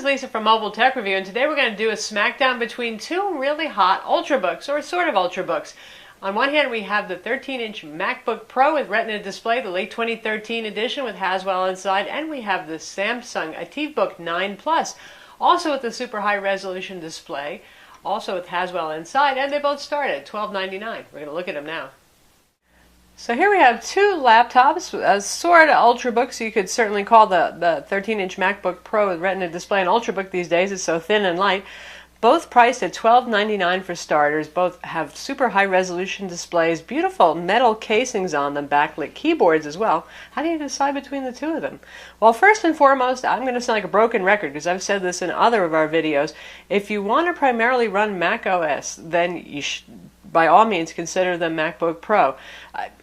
is Lisa from Mobile Tech Review, and today we're going to do a smackdown between two really hot Ultrabooks, or sort of Ultrabooks. On one hand, we have the 13-inch MacBook Pro with Retina display, the late 2013 edition with Haswell inside, and we have the Samsung ATIV Book 9 Plus, also with the super high resolution display, also with Haswell inside, and they both start at $12.99. We're going to look at them now. So here we have two laptops, sort of Ultrabooks. You could certainly call the 13-inch MacBook Pro with Retina display an Ultrabook these days. It's so thin and light. Both priced at $12.99 for starters. Both have super high resolution displays, beautiful metal casings on them, backlit keyboards as well. How do you decide between the two of them? Well, first and foremost, I'm going to sound like a broken record because I've said this in other of our videos. If you want to primarily run Mac OS, then you should by all means consider the MacBook Pro.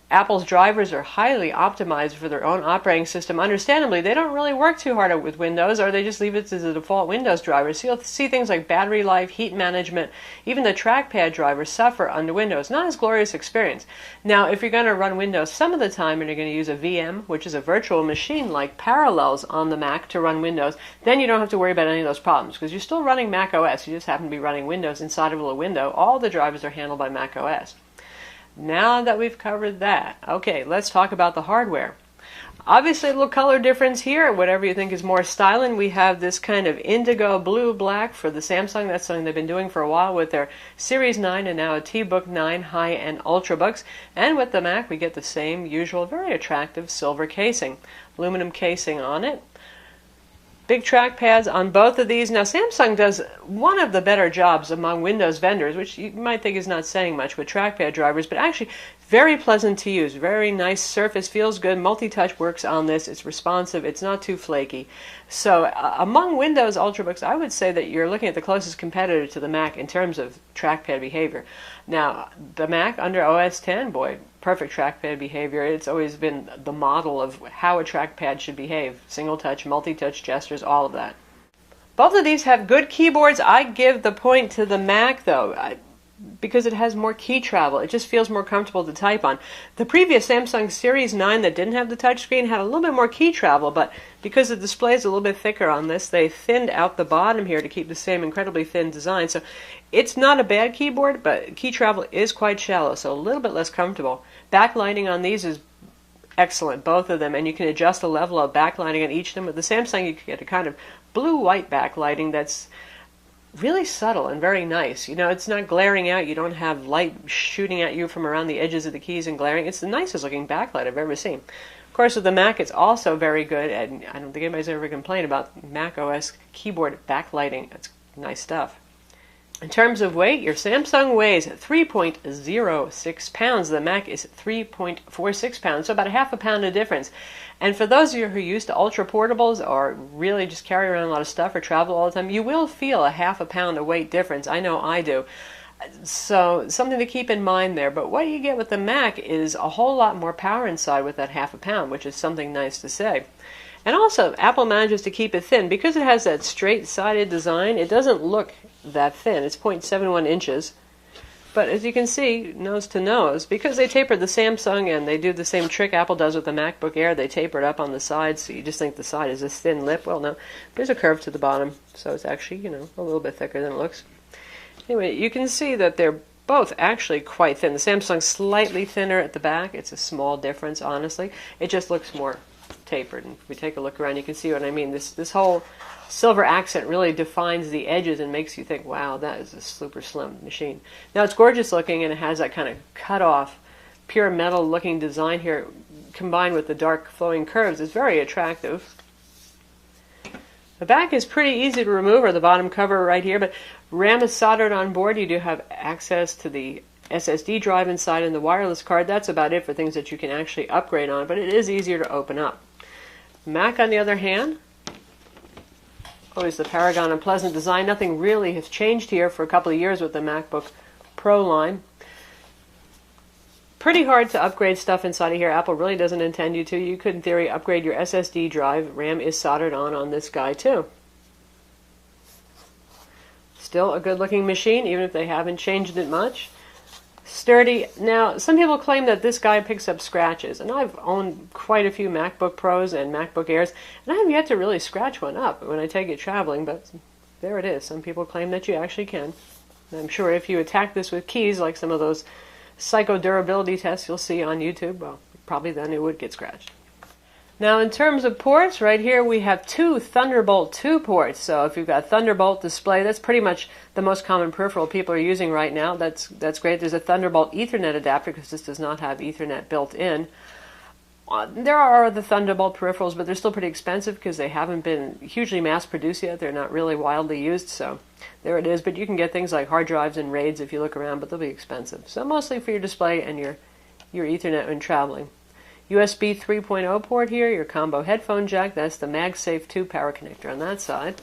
Apple's drivers are highly optimized for their own operating system. Understandably, they don't really work too hard with Windows, or they just leave it as the default Windows driver. So you'll see things like battery life, heat management, even the trackpad drivers suffer under Windows. Not as glorious experience. Now, if you're going to run Windows some of the time and you're going to use a VM, which is a virtual machine like Parallels on the Mac to run Windows, then you don't have to worry about any of those problems because you're still running Mac OS. You just happen to be running Windows inside of a window. All the drivers are handled by Mac OS. Now that we've covered that, okay, let's talk about the hardware. Obviously a little color difference here, whatever you think is more styling. We have this kind of indigo blue black for the Samsung. That's something they've been doing for a while with their Series 9 and now a T-Book 9 high-end Ultrabooks. And with the Mac we get the same usual very attractive silver casing. Aluminum casing on it. Big trackpads on both of these. Now Samsung does one of the better jobs among Windows vendors, which you might think is not saying much with trackpad drivers, but actually very pleasant to use. Very nice surface, feels good. Multi-touch works on this. It's responsive. It's not too flaky. So among Windows Ultrabooks, I would say that you're looking at the closest competitor to the Mac in terms of trackpad behavior. Now the Mac under OS X, boy, perfect trackpad behavior. It's always been the model of how a trackpad should behave. Single touch, multi-touch gestures, all of that. Both of these have good keyboards. I give the point to the Mac though, because it has more key travel. It just feels more comfortable to type on. The previous Samsung Series 9 that didn't have the touchscreen had a little bit more key travel, but because the display is a little bit thicker on this, they thinned out the bottom here to keep the same incredibly thin design. So it's not a bad keyboard, but key travel is quite shallow, so a little bit less comfortable. Backlighting on these is excellent, both of them, and you can adjust the level of backlighting on each of them. With the Samsung, you can get a kind of blue-white backlighting that's really subtle and very nice. You know, it's not glaring out. You don't have light shooting at you from around the edges of the keys and glaring. It's the nicest looking backlight I've ever seen. Of course, with the Mac, it's also very good, and I don't think anybody's ever complained about Mac OS keyboard backlighting. It's nice stuff. In terms of weight, your Samsung weighs 3.06 pounds. The Mac is 3.46 pounds, so about a half a pound of difference. And for those of you who are used to ultra portables or really just carry around a lot of stuff or travel all the time, you will feel a half a pound of weight difference. I know I do. So something to keep in mind there. But what you get with the Mac is a whole lot more power inside with that half a pound, which is something nice to say. And also, Apple manages to keep it thin. Because it has that straight-sided design, it doesn't look that thin. It's 0.71 inches. But as you can see, nose to nose, because they tapered the Samsung and they do the same trick Apple does with the MacBook Air, they taper it up on the sides, so you just think the side is this thin lip. Well, no, there's a curve to the bottom, so it's actually, you know, a little bit thicker than it looks. Anyway, you can see that they're both actually quite thin. The Samsung's slightly thinner at the back. It's a small difference, honestly. It just looks more tapered. And if we take a look around, you can see what I mean. This whole silver accent really defines the edges and makes you think, wow, that is a super slim machine. Now it's gorgeous looking, and it has that kind of cut off, pure metal looking design here combined with the dark flowing curves. It's very attractive. The back is pretty easy to remove, or the bottom cover right here, but RAM is soldered on board. You do have access to the SSD drive inside and the wireless card. That's about it for things that you can actually upgrade on, but it is easier to open up. Mac, on the other hand, always the paragon of pleasant design. Nothing really has changed here for a couple of years with the MacBook Pro line. Pretty hard to upgrade stuff inside of here. Apple really doesn't intend you to. You could, in theory, upgrade your SSD drive. RAM is soldered on this guy, too. Still a good-looking machine, even if they haven't changed it much. sturdy. Now, some people claim that this guy picks up scratches, and I've owned quite a few MacBook Pros and MacBook Airs, and I have yet to really scratch one up when I take it traveling, but there it is. Some people claim that you actually can. And I'm sure if you attack this with keys, like some of those psycho durability tests you'll see on YouTube, well, probably then it would get scratched. Now, in terms of ports, right here we have two Thunderbolt 2 ports. So if you've got Thunderbolt display, that's pretty much the most common peripheral people are using right now. That's great. There's a Thunderbolt Ethernet adapter because this does not have Ethernet built in. There are other Thunderbolt peripherals, but they're still pretty expensive because they haven't been hugely mass-produced yet. They're not really widely used, so there it is. But you can get things like hard drives and RAIDs if you look around, but they'll be expensive. So mostly for your display and your Ethernet when traveling. USB 3.0 port here, your combo headphone jack. That's the MagSafe 2 power connector on that side.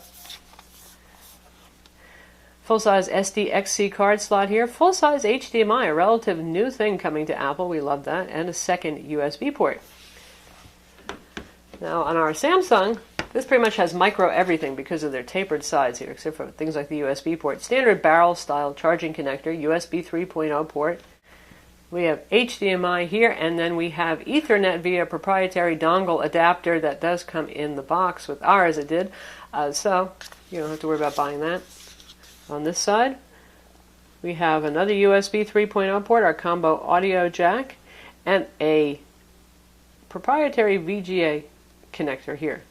Full-size SD-XC card slot here. Full-size HDMI, a relative new thing coming to Apple. We love that. And a second USB port. Now, on our Samsung, this pretty much has micro everything because of their tapered sides here, except for things like the USB port. Standard barrel-style charging connector, USB 3.0 port. We have HDMI here, and then we have Ethernet via proprietary dongle adapter that does come in the box with ours. It did, so you don't have to worry about buying that. On this side, we have another USB 3.0 port, our combo audio jack, and a proprietary VGA connector here.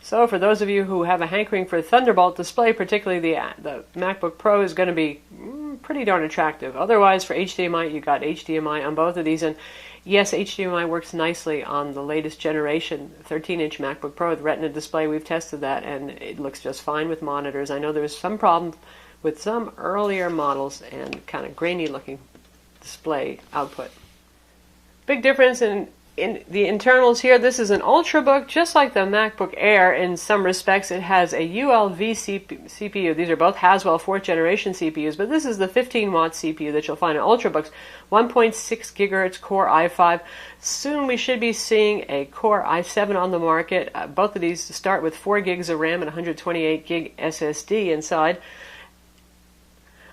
So for those of you who have a hankering for Thunderbolt display, particularly the MacBook Pro is going to be pretty darn attractive. Otherwise, for HDMI, you got HDMI on both of these. And yes, HDMI works nicely on the latest generation 13-inch MacBook Pro with Retina display. We've tested that, and it looks just fine with monitors. I know there was some problem with some earlier models and kind of grainy-looking display output. Big difference in the internals here. This is an Ultrabook, just like the MacBook Air in some respects. It has a ULV CPU. These are both Haswell 4th generation CPUs, but this is the 15-watt CPU that you'll find in Ultrabooks. 1.6 gigahertz Core i5. Soon we should be seeing a Core i7 on the market. Both of these start with 4 gigs of RAM and 128 gig SSD inside.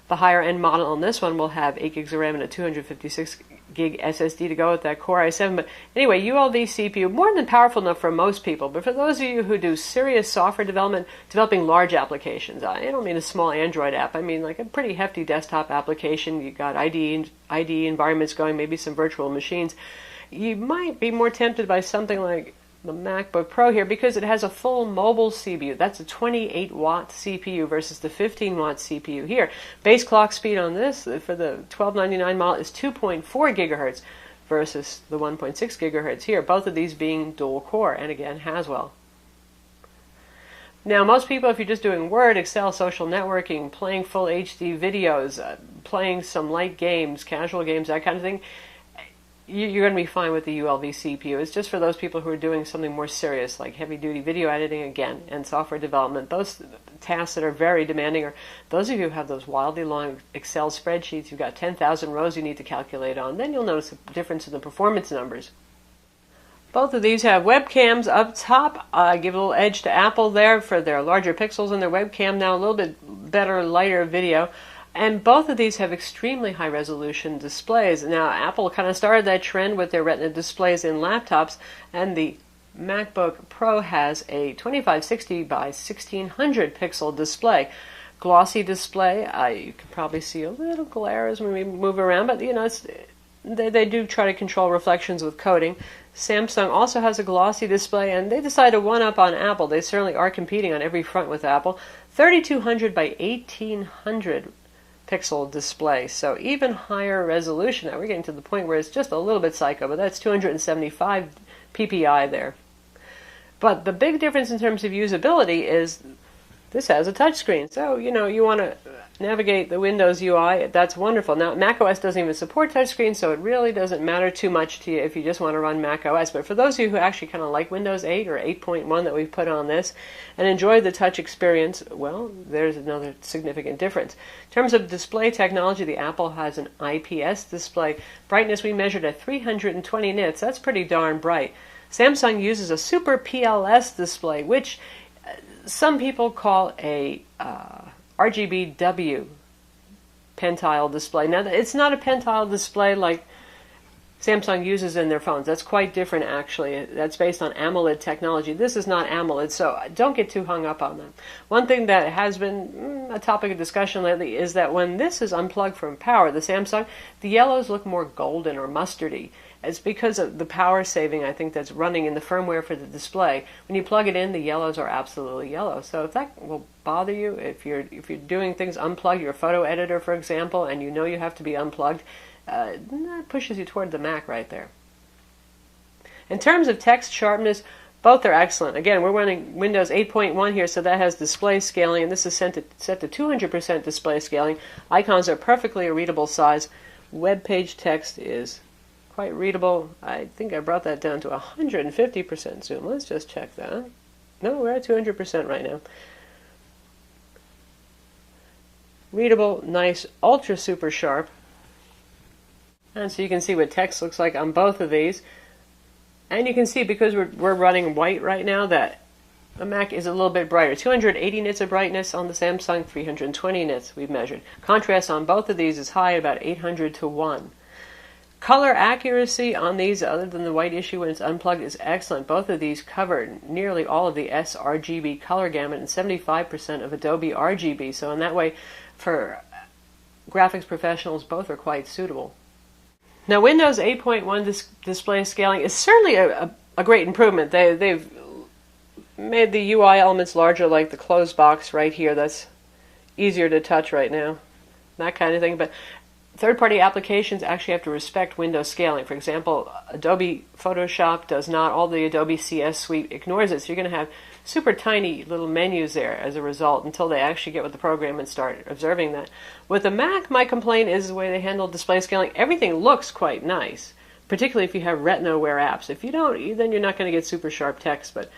The higher end model on this one will have 8 gigs of RAM and a 256 gig SSD to go with that Core i7. But anyway, ULV CPU, more than powerful enough for most people. But for those of you who do serious software development, developing large applications, I don't mean a small Android app. I mean like a pretty hefty desktop application. You've got IDE environments going, maybe some virtual machines. You might be more tempted by something like the MacBook Pro here because it has a full mobile CPU. That's a 28-watt CPU versus the 15-watt CPU here. Base clock speed on this for the $1299 model is 2.4 gigahertz versus the 1.6 gigahertz here. Both of these being dual core, and again, Haswell. Now, most people, if you're just doing Word, Excel, social networking, playing full HD videos, playing some light games, casual games, that kind of thing, you're going to be fine with the ULV CPU. It's just for those people who are doing something more serious, like heavy-duty video editing, again, and software development. Those tasks that are very demanding are those of you who have those wildly long Excel spreadsheets. You've got 10,000 rows you need to calculate on. Then you'll notice a difference in the performance numbers. Both of these have webcams up top. Give a little edge to Apple there for their larger pixels in their webcam. Now a little bit better, lighter video. And both of these have extremely high resolution displays. Now, Apple kind of started that trend with their Retina displays in laptops, and the MacBook Pro has a 2560 by 1600 pixel display. Glossy display. You can probably see a little glare as we move around, but you know, they do try to control reflections with coating. Samsung also has a glossy display, and they decided to one-up on Apple. They certainly are competing on every front with Apple. 3200 by 1800 pixel display, so even higher resolution. Now we're getting to the point where it's just a little bit psycho, but that's 275 ppi there. But the big difference in terms of usability is this has a touchscreen. So, you know, you want to navigate the Windows UI, that's wonderful. Now, macOS doesn't even support touchscreen, so it really doesn't matter too much to you if you just want to run macOS. But for those of you who actually kind of like Windows 8 or 8.1 that we've put on this and enjoy the touch experience, well, there's another significant difference. In terms of display technology, the Apple has an IPS display. Brightness we measured at 320 nits. That's pretty darn bright. Samsung uses a Super PLS display, which some people call a RGBW pentile display. Now, it's not a pentile display like Samsung uses in their phones. That's quite different, actually. That's based on AMOLED technology. This is not AMOLED, so don't get too hung up on that. One thing that has been a topic of discussion lately is that when this is unplugged from power, the Samsung, the yellows look more golden or mustardy. It's because of the power saving, I think, that's running in the firmware for the display. When you plug it in, the yellows are absolutely yellow. So if that will bother you, if you're doing things unplugged, your photo editor, for example, and you know you have to be unplugged, that pushes you toward the Mac right there. In terms of text sharpness, both are excellent. Again, we're running Windows 8.1 here, so that has display scaling, and this is set to 200% display scaling. Icons are perfectly a readable size. Web page text is quite readable. I think I brought that down to 150% zoom. Let's just check that. No, we're at 200% right now. Readable, nice, ultra super sharp. And so you can see what text looks like on both of these. And you can see, because we're running white right now, that the Mac is a little bit brighter. 280 nits of brightness on the Samsung, 320 nits we've measured. Contrast on both of these is high, about 800 to 1. Color accuracy on these, other than the white issue when it's unplugged, is excellent. Both of these cover nearly all of the sRGB color gamut and 75% of Adobe RGB. So in that way, for graphics professionals, both are quite suitable. Now, Windows 8.1 display scaling is certainly a great improvement. They've made the UI elements larger, like the close box right here. That's easier to touch right now, that kind of thing. But third-party applications actually have to respect Windows scaling. For example, Adobe Photoshop does not. All the Adobe CS suite ignores it. So you're going to have super tiny little menus there as a result until they actually get with the program and start observing that. With the Mac, my complaint is the way they handle display scaling. Everything looks quite nice, particularly if you have Retina aware apps. If you don't, then you're not going to get super sharp text. But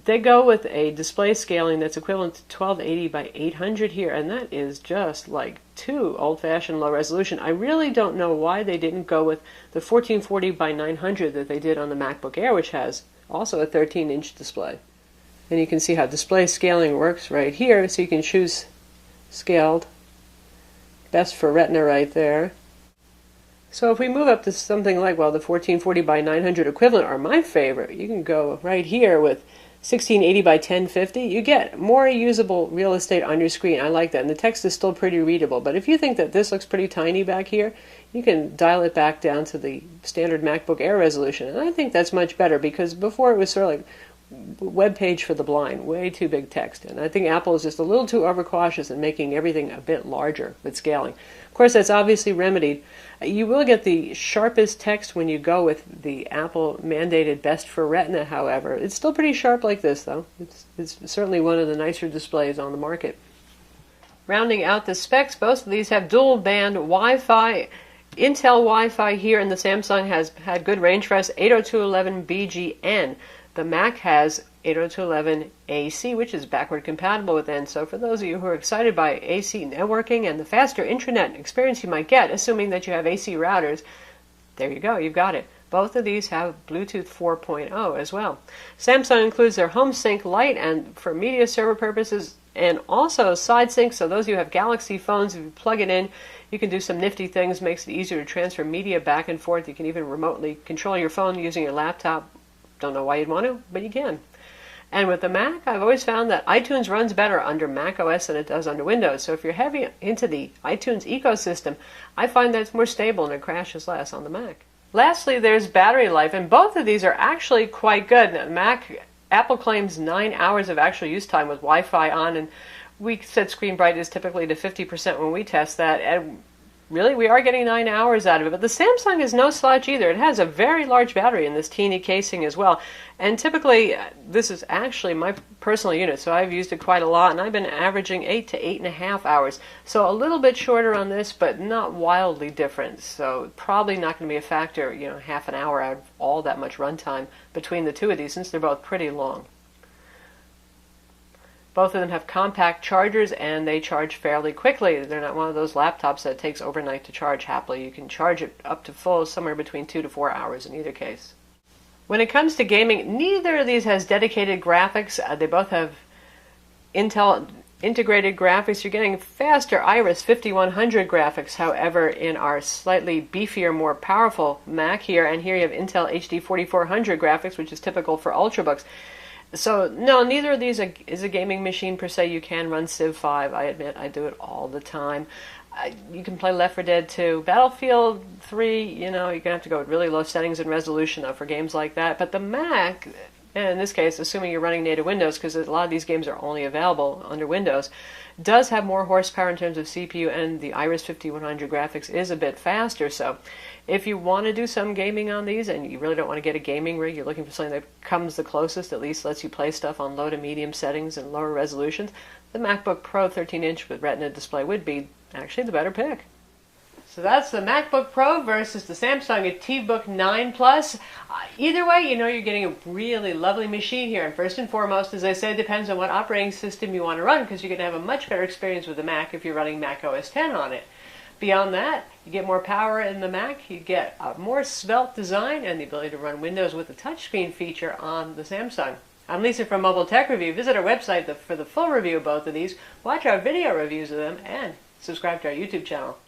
they go with a display scaling that's equivalent to 1280 by 800 here, and that is just like too old-fashioned low resolution. I really don't know why they didn't go with the 1440 by 900 that they did on the MacBook Air, which has also a 13-inch display. And you can see how display scaling works right here, so you can choose scaled, best for Retina right there. So if we move up to something like, well, the 1440 by 900 equivalent are my favorite. You can go right here with 1680 by 1050. You get more usable real estate on your screen. I like that. And the text is still pretty readable. But if you think that this looks pretty tiny back here, you can dial it back down to the standard MacBook Air resolution. And I think that's much better, because before it was sort of like web page for the blind, way too big text. And I think Apple is just a little too overcautious in making everything a bit larger with scaling. Of course, that's obviously remedied. You will get the sharpest text when you go with the Apple mandated best for Retina, however. It's still pretty sharp like this, though. It's certainly one of the nicer displays on the market. Rounding out the specs, both of these have dual band Wi-Fi. Intel Wi-Fi here, and the Samsung has had good range for us, 802.11bgn. The Mac has 802.11ac, which is backward compatible with N. So for those of you who are excited by AC networking and the faster intranet experience you might get, assuming that you have AC routers, there you go, you've got it. Both of these have Bluetooth 4.0 as well. Samsung includes their Home Sync Lite and for media server purposes, and also Side Sync. So those of you who have Galaxy phones, if you plug it in, you can do some nifty things, makes it easier to transfer media back and forth. You can even remotely control your phone using your laptop. Don't know why you'd want to, but you can. And with the Mac, I've always found that iTunes runs better under Mac OS than it does under Windows. So if you're heavy into the iTunes ecosystem, I find that it's more stable and it crashes less on the Mac. Lastly, there's battery life, and both of these are actually quite good. Apple claims 9 hours of actual use time with Wi-Fi on, and we set screen brightness typically to 50% when we test that, and really, we are getting 9 hours out of it. But the Samsung is no slouch either. It has a very large battery in this teeny casing as well. And typically, this is actually my personal unit, so I've used it quite a lot, and I've been averaging 8 to 8.5 hours. So a little bit shorter on this, but not wildly different. So probably not going to be a factor, half an hour out of all that much runtime between the two of these, since they're both pretty long. Both of them have compact chargers, and they charge fairly quickly. They're not one of those laptops that takes overnight to charge happily. You can charge it up to full somewhere between 2 to 4 hours in either case. When it comes to gaming, neither of these has dedicated graphics. They both have Intel integrated graphics. You're getting faster Iris 5100 graphics, however, in our slightly beefier, more powerful Mac here. And here you have Intel HD 4400 graphics, which is typical for Ultrabooks. So, no, neither of these is a gaming machine per se. You can run Civ 5. I admit I do it all the time. You can play Left 4 Dead 2. Battlefield 3, you're going to have to go with really low settings and resolution, though, for games like that. But the Mac, and in this case, assuming you're running native Windows, because a lot of these games are only available under Windows, does have more horsepower in terms of CPU, and the Iris 5100 graphics is a bit faster. So if you want to do some gaming on these and you really don't want to get a gaming rig, you're looking for something that comes the closest, at least lets you play stuff on low to medium settings and lower resolutions, the MacBook Pro 13-inch with Retina display would be actually the better pick. So that's the MacBook Pro versus the Samsung ATIV 9 Plus. Either way, you're getting a really lovely machine here. And first and foremost, as I said, it depends on what operating system you want to run, because you're going to have a much better experience with the Mac if you're running Mac OS X on it. Beyond that, you get more power in the Mac, you get a more svelte design, and the ability to run Windows with the touchscreen feature on the Samsung. I'm Lisa from Mobile Tech Review. Visit our website for the full review of both of these, watch our video reviews of them, and subscribe to our YouTube channel.